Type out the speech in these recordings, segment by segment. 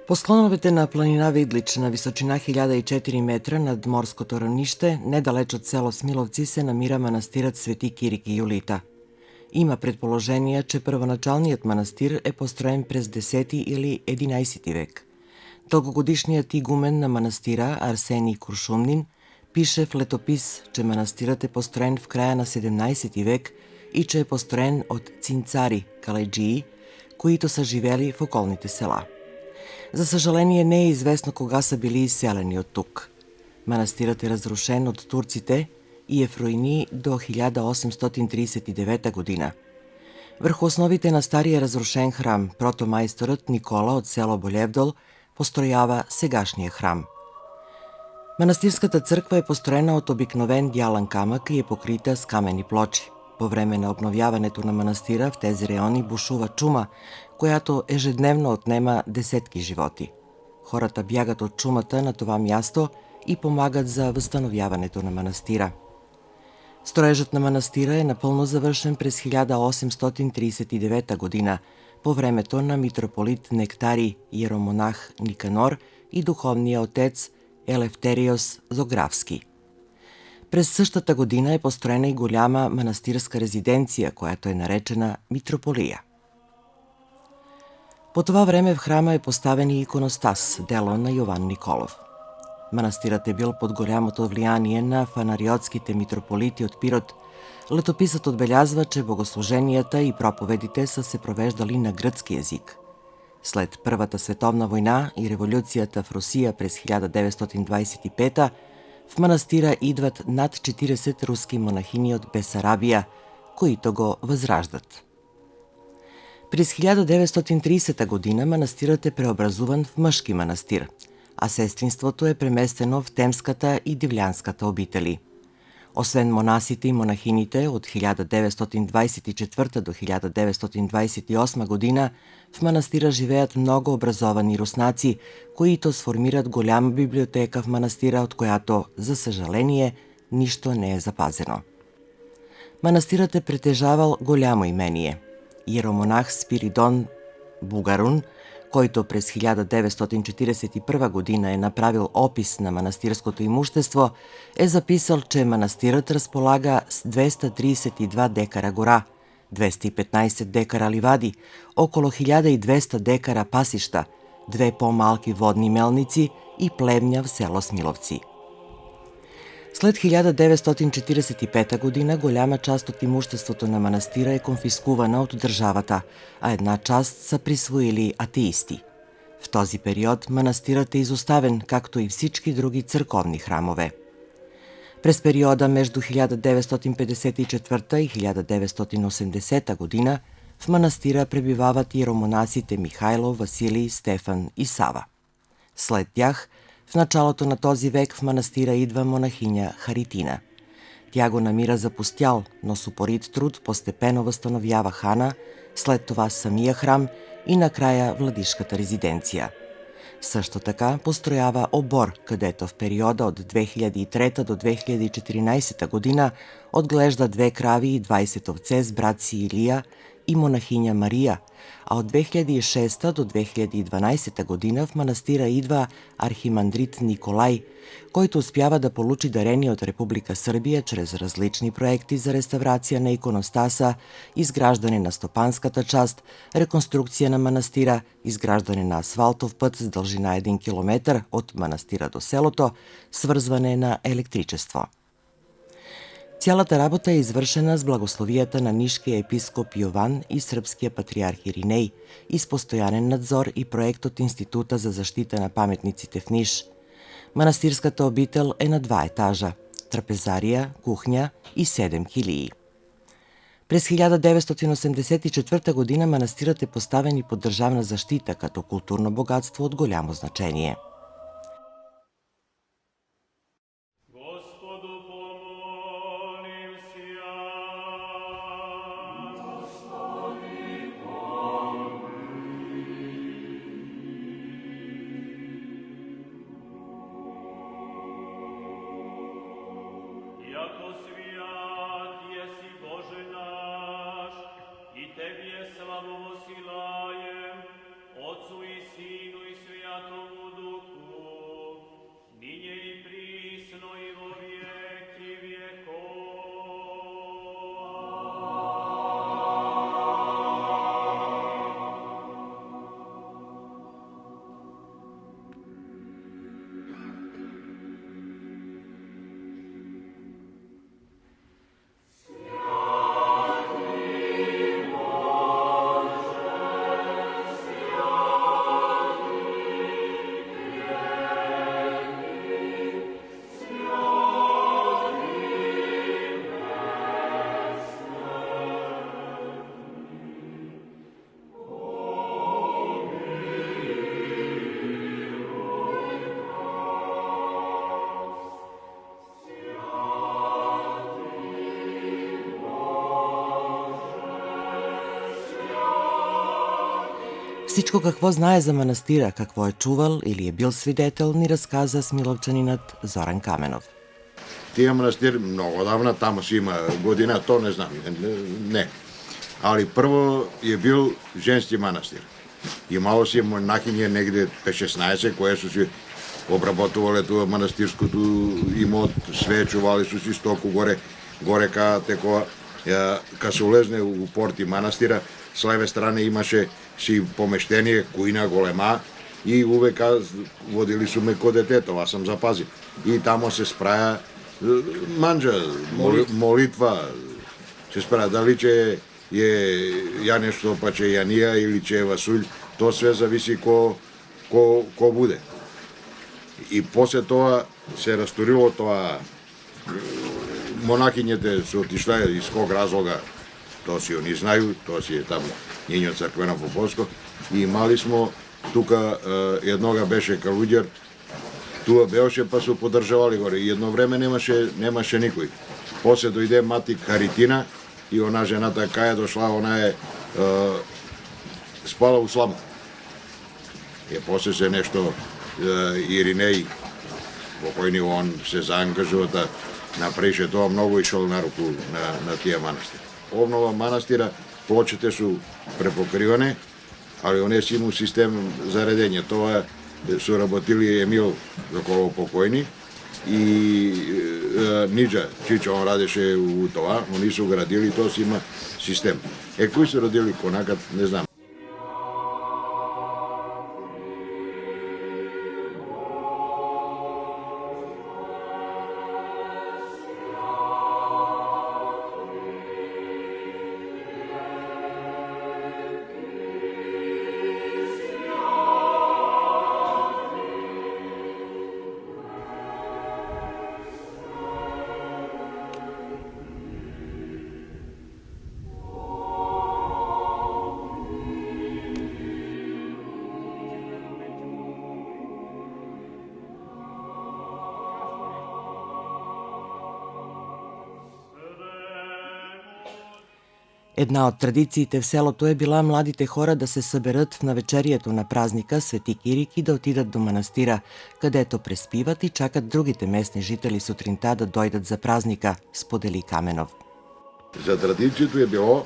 По склоновете на планина Видлич на височина 1004 метра над морското равниште, недалеч од село Смиловци, се намира манастирот Свети Кирик и Јулита. Има предположение, че првоначалниот манастир е построен през 10 или 11 век. Долгогодишниот игумен на манастира Арсений Куршумнин пише в летопис, че манастирот е построен в краја на 17 век и че е построен од цинцари, каледжии, които са живели в околните села. За съжаление, не е известно кога са били изселени от тук. Манастирът е разрушен от турците и е в руини до 1839 година. Върху основите на стария разрушен храм, протомайсторът Никола от село Болевдол построява сегашния храм. Манастирската църква е построена от обикновен дялан камък и е покрита с камени плочи. По време на обновяването на манастира в тези райони бушува чума, която ежедневно отнема десетки животи. Хората бягат от чумата на това място и помагат за възстановяването на манастира. Строежът на манастира е напълно завършен през 1839 година, по времето на митрополит Нектарий, иеромонах Никанор и духовния отец Елефтериос Зографски. През същата година е построена и голяма манастирска резиденция, която е наречена Митрополия. По това време в храма е поставен и иконостас, дело на Йован Николов. Манастирът е бил под голямото влияние на фанариотските митрополити от Пирот. Летописът отбелязва, че богослуженията и проповедите са се провеждали на гръцки език. След Първата световна война и революцията в Русия през 1925 в манастира идват над 40 руски монахини от Бесарабия, които го възраждат. През 1930 година манастирът е преобразуван в мъжки манастир, а сестринството е преместено в Темската и Дивлянската обители. Освен монасите и монахините от 1924 до 1928 година, в манастира живеят много образовани руснаци, които сформират голяма библиотека в манастира, от която, за съжаление, нищо не е запазено. Манастирът е притежавал голямо имение. Иеромонах Спиридон Бугарун, който през 1941 година е направил опис на манастирското имущество, е записал, че манастирът разполага с 232 декара гора, 215 декара ливади, около 1200 декара пасища, 2 по-малки водни мелници и плевня в село Смиловци. След 1945 година голяма част от имуществото на манастира е конфискувана от държавата, а една част са присвоили атеисти. В този период манастирът е изоставен, както и всички други църковни храмове. През периода между 1954 и 1980 година в манастира пребивават иеромонасите Михайло, Василий, Стефан и Сава. След тях в началото на този век в манастира идва монахиня Харитина. Тя го намира запустял, но с упорит труд постепенно възстановява хана, след това самия храм и накрая владишката резиденция. Също така построява обор, където в периода от 2003 до 2014 година отглежда 2 крави и 20 овце с брат си Илия и монахиня Мария, а от 2006 до 2012 година в манастира идва архимандрит Николай, който успява да получи дарение от Република Сърбия чрез различни проекти за реставрация на иконостаса, изграждане на стопанската част, реконструкция на манастира, изграждане на асфалтов път с дължина 1 км от манастира до селото, свързване на електричество. Цялата работа е извършена с благословията на нишкия епископ Йован и сръбския патриарх Ириней и с постоянен надзор и проект от Института за защита на паметниците в Ниш. Манастирската обител е на 2 етажа – трапезария, кухня и 7 килии. През 1984 година манастирът е поставен и под държавна защита като културно богатство от голямо значение. Яко свят еси Боже наш, и Тебе славу восилаем, Отцу и Сину и Святому Сичко какво знае за манастира, какво е чувал или е бил свидетел, ни разказа смиловчанинат Зоран Каменов. Тие манастир многу давна, таму си има година, то не знам, не. Али прво е бил женски манастир. Имало си монахиње негде 5-16 кои су си обработувале тоа манастирското имот, све чували су си стоку горе ка текова. Ка се улезне у порти манастира, с леве страна имаше си помештение, кујна голема, и увека водили су ме ко дете, това сам запази. И тамо се спраја манџа, молитва, се спраја дали че е ја нешто, па че јанија или че е васулј, то све зависи ко буде. И после тоа се растурило тоа, монахињете се отишле из ког разлога, тоа си они знају, тоа си е таму нjeņo црквено Поповско, и имали смо тука еднога беше калуѓер, туа беше па се поддржавали горе, и едно време немаше никој. После дојде мати Каритина и она жената кај дошла, она е спала у слама. И после се нешто Иринеј покојни, он се заангажува да направише тоа, многу ишол на руку на тие манастири. Обнова манастира, плочите су препокриване, али оние си иму систем за редење. Тоа су работили Емил Зоколов покојни и Ниџа Чичо, он радеше у тоа, они су градили, тоа си има систем. Кои су родили конакат, не знам. Една од традициите в селото е била младите хора да се съберат в навечерието на празника Свети Кирик и да отидат до манастира, кадето преспиват и чакат другите местни жители сутринта да дојдат за празника, сподели Каменов. За традицијето е било,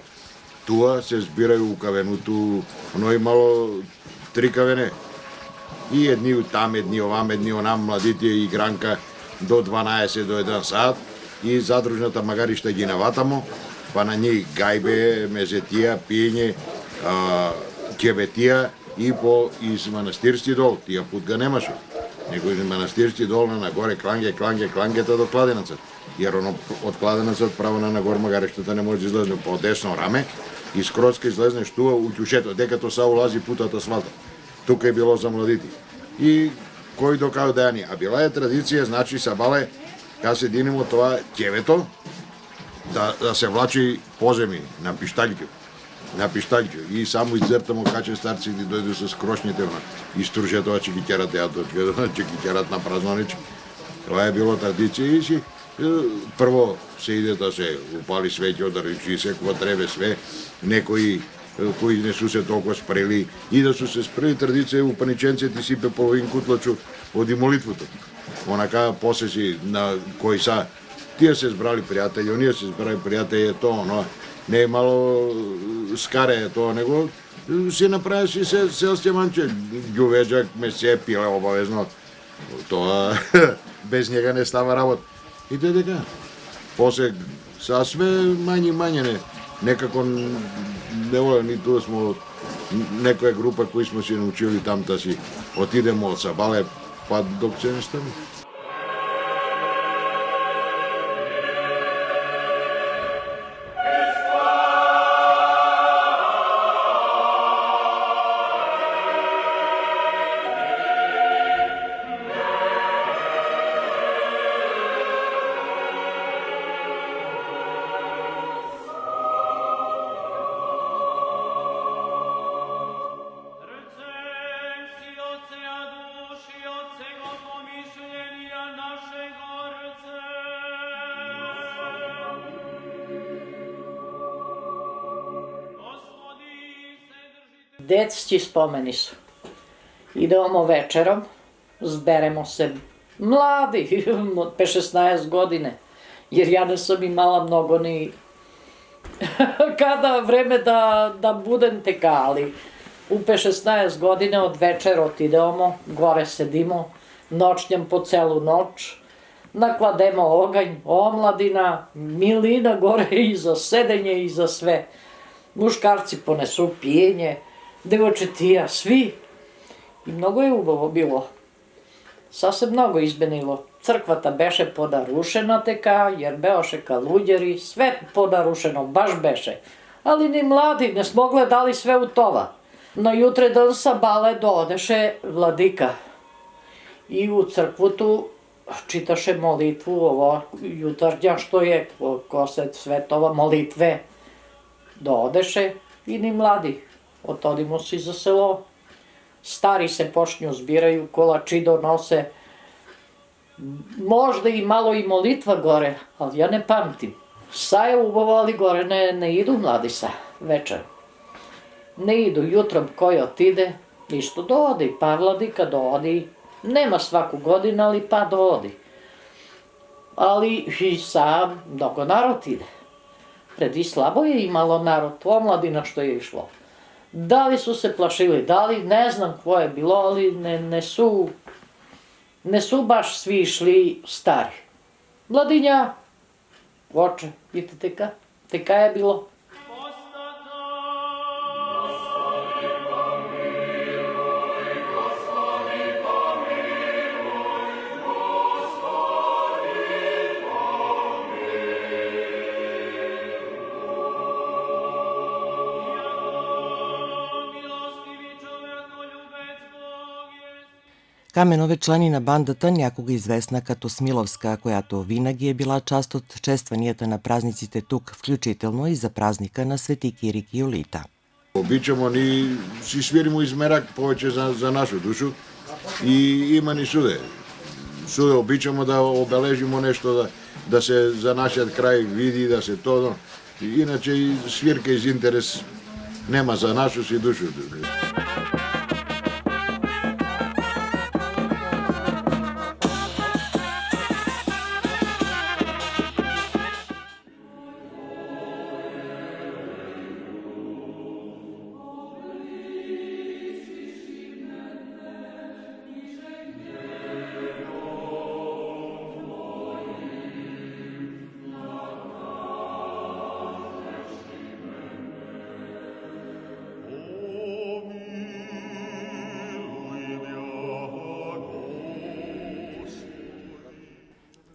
туа се збирају у кавенуту, но имало 3 кавене. И едни там, едни овам, едни онам, младите игранка до 12 до 1 сат, и задружната магаришта ги наватамо, па на нив гајбе, мезетија, пиење, ќебетија и из манастирски дол. Тија пут га немаше. Него из манастирски дол на нагоре клангета до кладенецот. Јер оно од кладенецот право на нагор магарештата не може да излезне по десно раме и скроз ка излезнеш туа у ќушето, дека тоа са улази путата асфалта. Тука е било за младите. И кој докао дејани. А била е традиција, значи сабале, ка се динимо тоа ќевето, да се влачи поземи на пиштаљки и само иззертамо каче старците дојду со крошните и струже тоа че ги ќерат јадот, че ги ќерат на празнонич. Тоа е било традиција и си прво се иде да се упали свеќе од речи, секоја требе све, некои кои не су се толку спрели и да су се спрели традиција у паниченците сипе половин кутлачу од и молитвото. Онака после си на кои са тие се збрали пријатели, оние се збрали пријатели, тоа, но не е мало скаре тоа, него се направи си селски манче, ѓувеџак, месе, пиле обавезно, тоа без njega не става работа. И дека, после са све мање, некако не воле, ни туа смо некоја група кои смо се научили там да си отидемо од сабале, па док се не стане. Rcem si oceanu, duši od cego pomyšljenja, Детски spomeni su. Idemo večerom, zberemo se mladi, od 5-16 godine, jer ja ne sam imala mnogo ni kada vreme da budem teka, ali u 5-16 godine od večera otidemo, gore sedimo, noćnjem po celu noć, naklademo oganj, omladina, milina gore i za sedenje i za sve. Muškarci ponesu pijenje, devojčetija, svi. I mnogo je ubavo bilo. Sasvim mnogo izbenilo. Crkvata beše podarušena teka, jer beoše kaludjeri, sve podarušeno, baš beše. Ali ni mladi ne smogle dali sve u tova. Na jutre dan sa bale dodeše vladika. I u crkvu tu čitaše molitvu, ovo jutarnja što je, koset svetova, molitve. Dodeše i ni mladi. Otodimo si za selo. Stari se počnju zbiraju, kolači donose. Možda i malo i molitva gore, ali ja ne pamtim. Sa je ubavo, ali gore ne idu mladi sa večer. Ne idu jutrom koji otide, isto dodi, pa vladika dodi. Nema svaku godinu, ali pa dodi. Ali i sam mnogo narod ide. Predi slabo je imalo narod, omladina što je išlo. Da li su se plašili, da li, ne znam ko je bilo, ali ne su baš svi išli stari. Mladinja, oče, vidite teka je bilo. Каменов е чланина бандата, някога известна като Смиловска, която винаги е била част от честванията на празниците тук, включително и за празника на Свети Кирик и Јолита. Обичамо ни си свиримо измерак повеќе за нашу душу и има ни суде. Суде обичамо да обележимо нешто да се за нашиот крај види, да се тоа. Иначе и свирка из интерес нема за нашу си душу.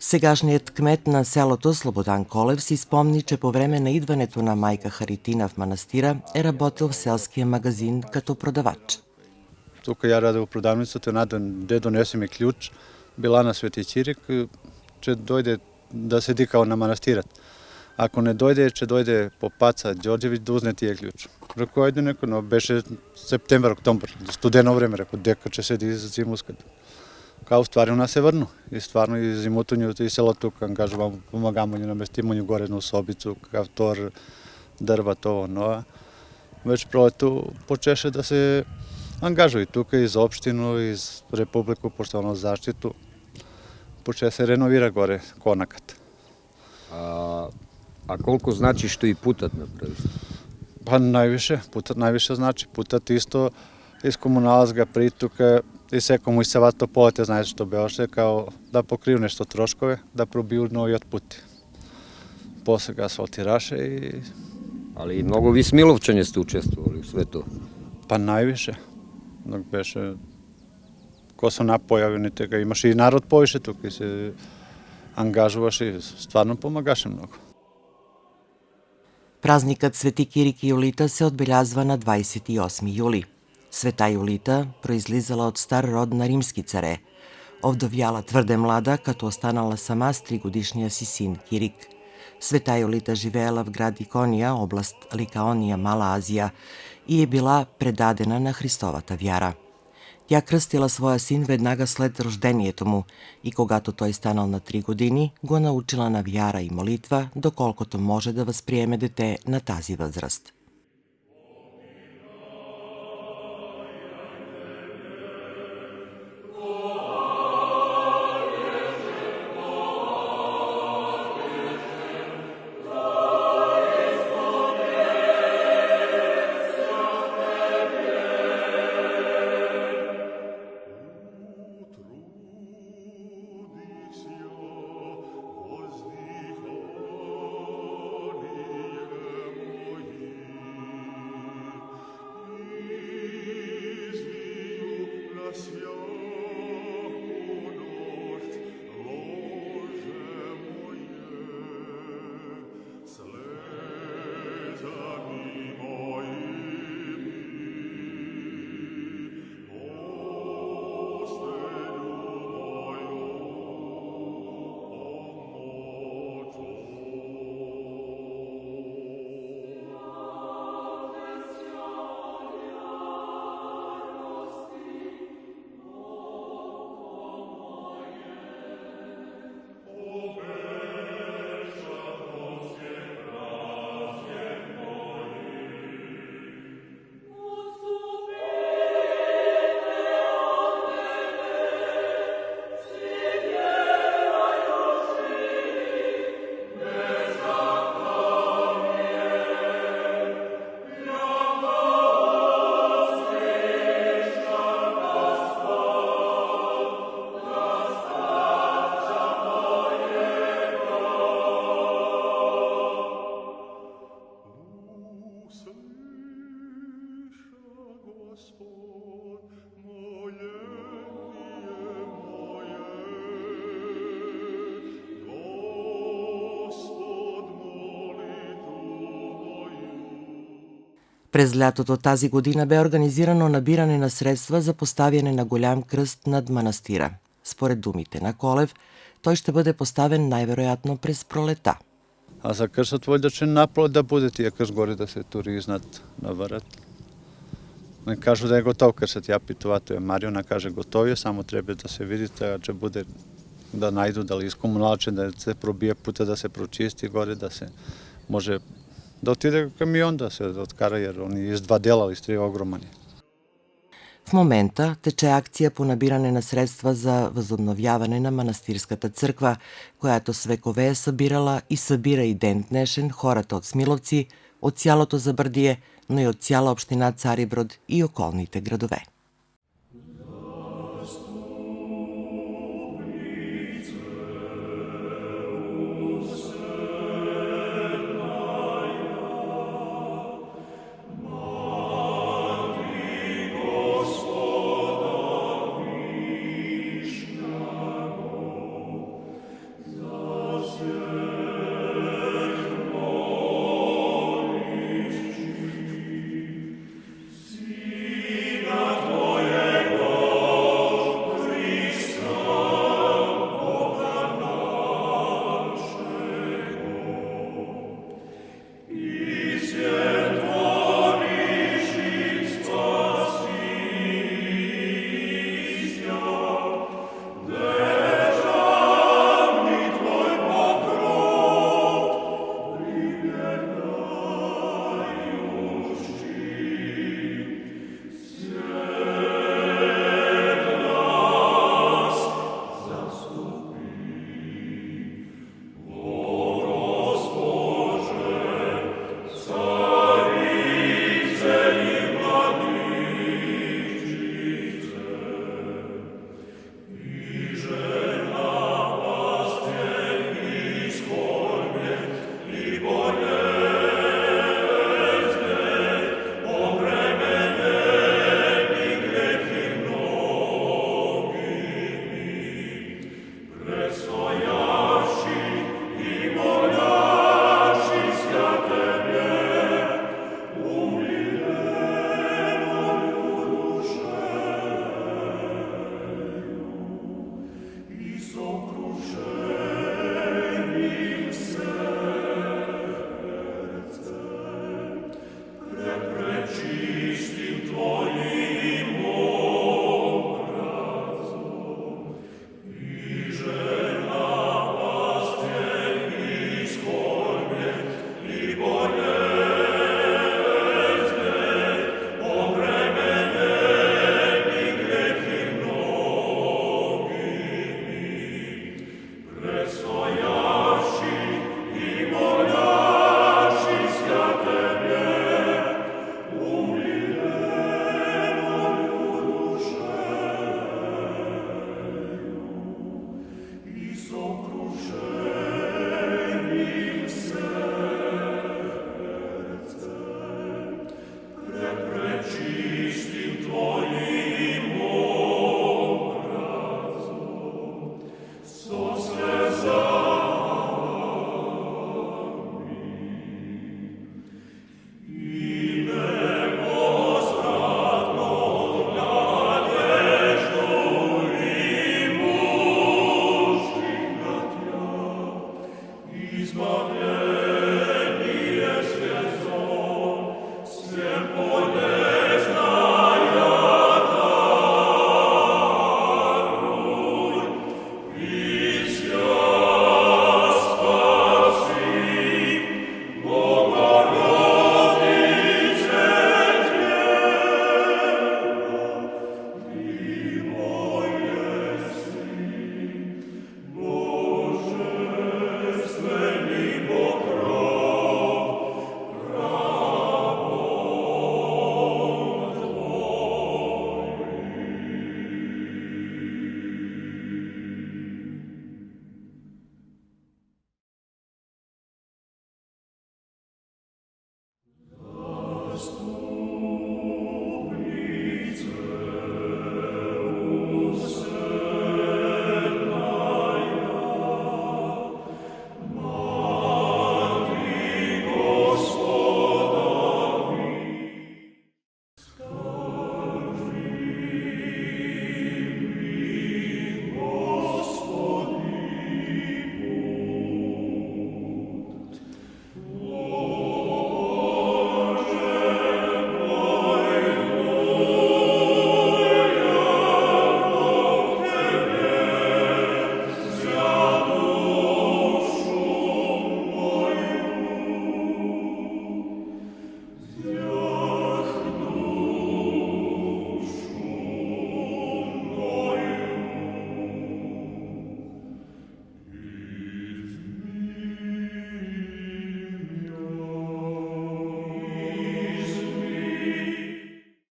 Сегашният кмет на селото Слободан Колев си спомни, че по време на идването на майка Харитина в манастира е работил в селския магазин като продавач. Тук ја радел в продавницата, де донесе ми клjuč, била на Свети Кирик, че дојде да се дикал на манастират. Ако не дојде, че дојде по Паца Ѓорđević да узне тие клjuč. Реко, ајде неко, но беше септемвр, октомбр, студено време, реко, дека че седи за зимуската. Као ствари у нас се врну. И стварно и зимутоњето и село тук ангажувам, помагамо ни наместимо горе на особицу, кавтор, дрва, тоа, но веќе пролету почеше да се ангажува и тука, и за општину, и за Републику, поштално заштиту. Почеше се реновира горе конакат. А колку значи што и путат направи? Па највише, путат највише значи. Путат исто из комуналаз га при тука и секому исцевато полете, знаеш што беше, као да покрив нешто трошкове, да пробил новиот пут. После га асфалтираше и... Али многу ви смиловчање сте учествували у све тоа? Па највише. Беше... Ко се напојавени, тега имаше и народ повише тука и се ангажуваше и стварно помагаше многу. Празникът Свети Кирик и Јолита се отбелязва на 28 юли. Света Јолита произлизала од стар род на римски царе. Овдовјала тврде млада, като останала сама с 3-годишния си син Кирик. Света Јолита живеела в град Иконија, област Ликаонија, Мала Азија, и е била предадена на Христовата вяра. Тя крстила своя син веднага след рождението му и когато той станал на 3 години, го научила на вяра и молитва, доколкото може да възприеме дете на тази възраст. През лятото тази година бе организирано набиране на средства за поставяне на голям крст над манастира. Според думите на Колев, тој ще бъде поставен најверојатно през пролета. А за крстот војдаче напрот да буде тие крст гори да се тури изнад на врат. Не кажу да е готов крстот, ја питува тој Мариона, каже готов е, само треба да се види че буде да најду дали искомуналче да се пробие пута, да се прочисти горе, да се може да отиде камион да се откара, jer они из два дела из три огромани. В момента тече акција по набирање на средства за возобновјавање на манастирската црква, којато с векове е събирала и събира и ден днешен хората од Смиловци, од цялото Забрдие, но и од цяла општина Цариброд и околните градове.